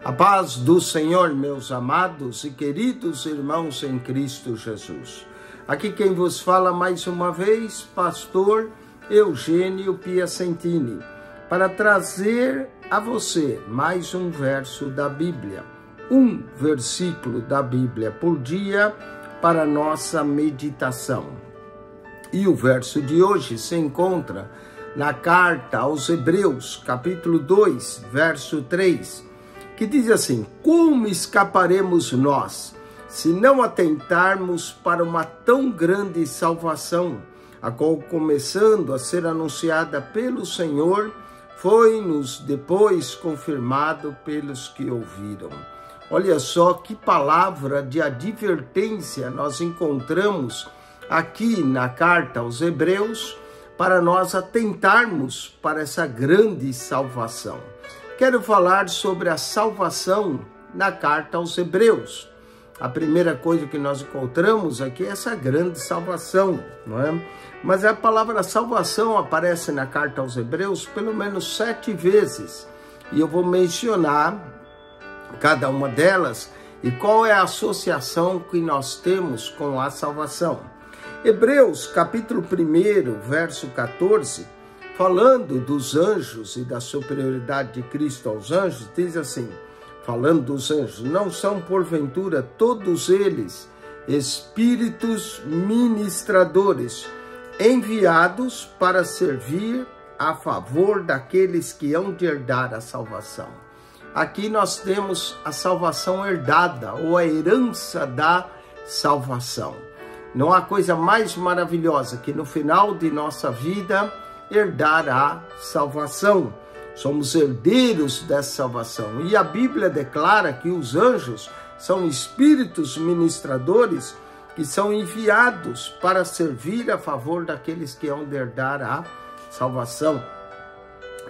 A paz do Senhor, meus amados e queridos irmãos em Cristo Jesus. Aqui quem vos fala mais uma vez, pastor Eugênio Piacentini, para trazer a você mais um verso da Bíblia, um versículo da Bíblia por dia para nossa meditação. E o verso de hoje se encontra na carta aos Hebreus, capítulo 2, verso 3, que diz assim: como escaparemos nós, se não atentarmos para uma tão grande salvação, a qual, começando a ser anunciada pelo Senhor, foi-nos depois confirmado pelos que ouviram. Olha só que palavra de advertência nós encontramos aqui na carta aos Hebreus, para nós atentarmos para essa grande salvação. Quero falar sobre a salvação na carta aos Hebreus. A primeira coisa que nós encontramos aqui é essa grande salvação, não é? Mas a palavra salvação aparece na carta aos Hebreus pelo menos 7 vezes. E eu vou mencionar cada uma delas e qual é a associação que nós temos com a salvação. Hebreus, capítulo 1, verso 14, falando dos anjos e da superioridade de Cristo aos anjos, diz assim, falando dos anjos: não são porventura todos eles espíritos ministradores, enviados para servir a favor daqueles que hão de herdar a salvação. Aqui nós temos a salvação herdada, ou a herança da salvação. Não há coisa mais maravilhosa que no final de nossa vida herdar a salvação. Somos herdeiros dessa salvação. E a Bíblia declara que os anjos são espíritos ministradores que são enviados para servir a favor daqueles que hão de herdar a salvação.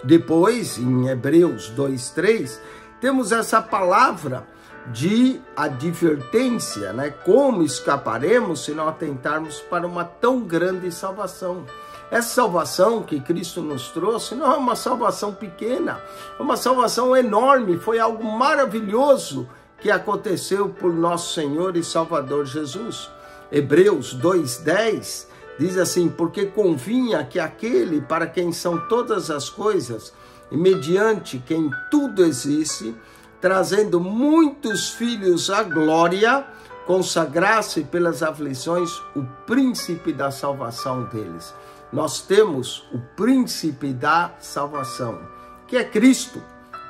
Depois, em Hebreus 2:3, temos essa palavra de advertência, né? Como escaparemos se não atentarmos para uma tão grande salvação? Essa salvação que Cristo nos trouxe não é uma salvação pequena, é uma salvação enorme, foi algo maravilhoso que aconteceu por nosso Senhor e Salvador Jesus. Hebreus 2:10 diz assim: porque convinha que aquele para quem são todas as coisas e mediante quem tudo existe, trazendo muitos filhos à glória, consagrasse pelas aflições o príncipe da salvação deles. Nós temos o príncipe da salvação, que é Cristo.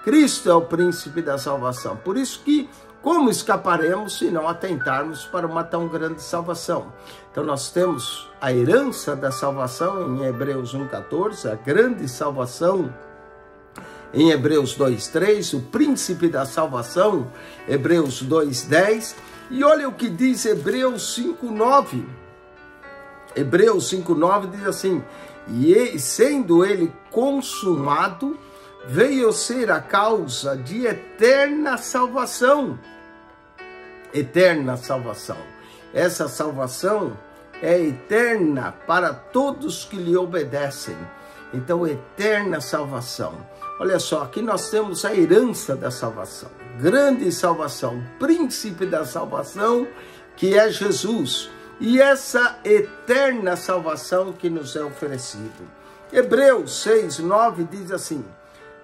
Cristo é o príncipe da salvação. Por isso que, como escaparemos se não atentarmos para uma tão grande salvação? Então nós temos a herança da salvação em Hebreus 1:14, a grande salvação em Hebreus 2:3, o príncipe da salvação, Hebreus 2:10, e olha o que diz Hebreus 5:9. Hebreus 5:9 diz assim: e sendo ele consumado, veio ser a causa de eterna salvação. Eterna salvação. Essa salvação é eterna para todos que lhe obedecem. Então, eterna salvação. Olha só, aqui nós temos a herança da salvação, grande salvação, príncipe da salvação, que é Jesus, e essa eterna salvação que nos é oferecido. Hebreus 6:9 diz assim: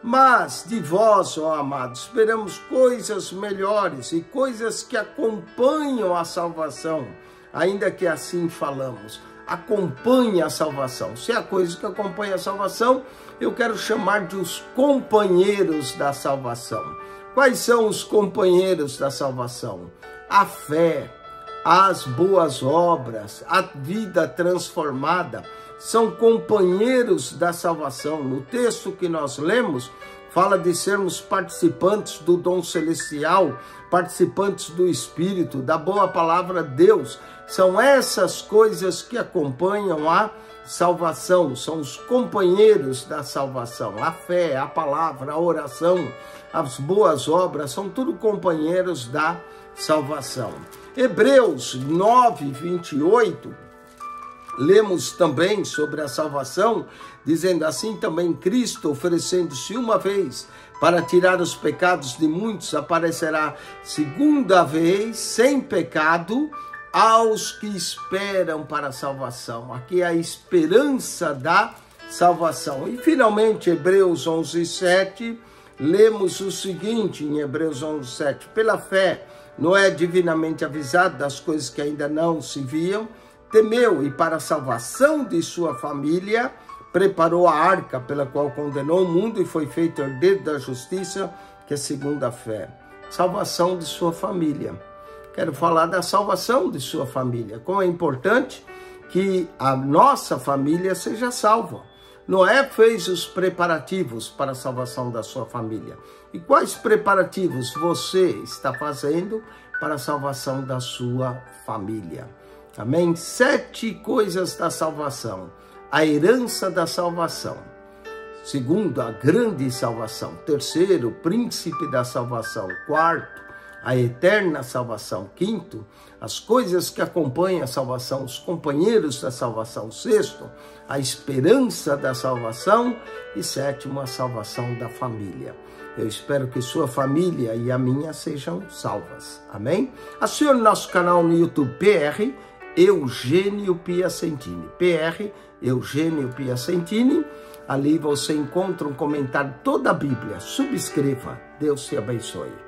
mas de vós, ó amados, esperamos coisas melhores e coisas que acompanham a salvação, ainda que assim falamos. Acompanha a salvação. Se há coisa que acompanha a salvação, eu quero chamar de os companheiros da salvação. Quais são os companheiros da salvação? A fé, as boas obras, a vida transformada, são companheiros da salvação. No texto que nós lemos, fala de sermos participantes do dom celestial, participantes do Espírito, da boa palavra de Deus. São essas coisas que acompanham a salvação, são os companheiros da salvação. A fé, a palavra, a oração, as boas obras, são tudo companheiros da salvação. Hebreus 9:28, lemos também sobre a salvação, dizendo assim: também Cristo, oferecendo-se uma vez para tirar os pecados de muitos, aparecerá segunda vez, sem pecado, aos que esperam para a salvação. Aqui é a esperança da salvação. E finalmente, Hebreus 11:7, lemos o seguinte em Hebreus 11:7. Pela fé, Noé, divinamente avisado das coisas que ainda não se viam, temeu e para a salvação de sua família, preparou a arca pela qual condenou o mundo e foi feito herdeiro da justiça, que é segundo a fé. Salvação de sua família. Quero falar da salvação de sua família. Como é importante que a nossa família seja salva. Noé fez os preparativos para a salvação da sua família. E quais preparativos você está fazendo para a salvação da sua família? Amém? 7 coisas da salvação. A herança da salvação. Segundo, a grande salvação. Terceiro, o príncipe da salvação. Quarto, a eterna salvação. Quinto, as coisas que acompanham a salvação, os companheiros da salvação. Sexto, a esperança da salvação. E sétimo, a salvação da família. Eu espero que sua família e a minha sejam salvas. Amém? Acione nosso canal no YouTube PR Eugênio Piacentini. PR Eugênio Piacentini. Ali você encontra um comentário toda a Bíblia. Subscreva. Deus te abençoe.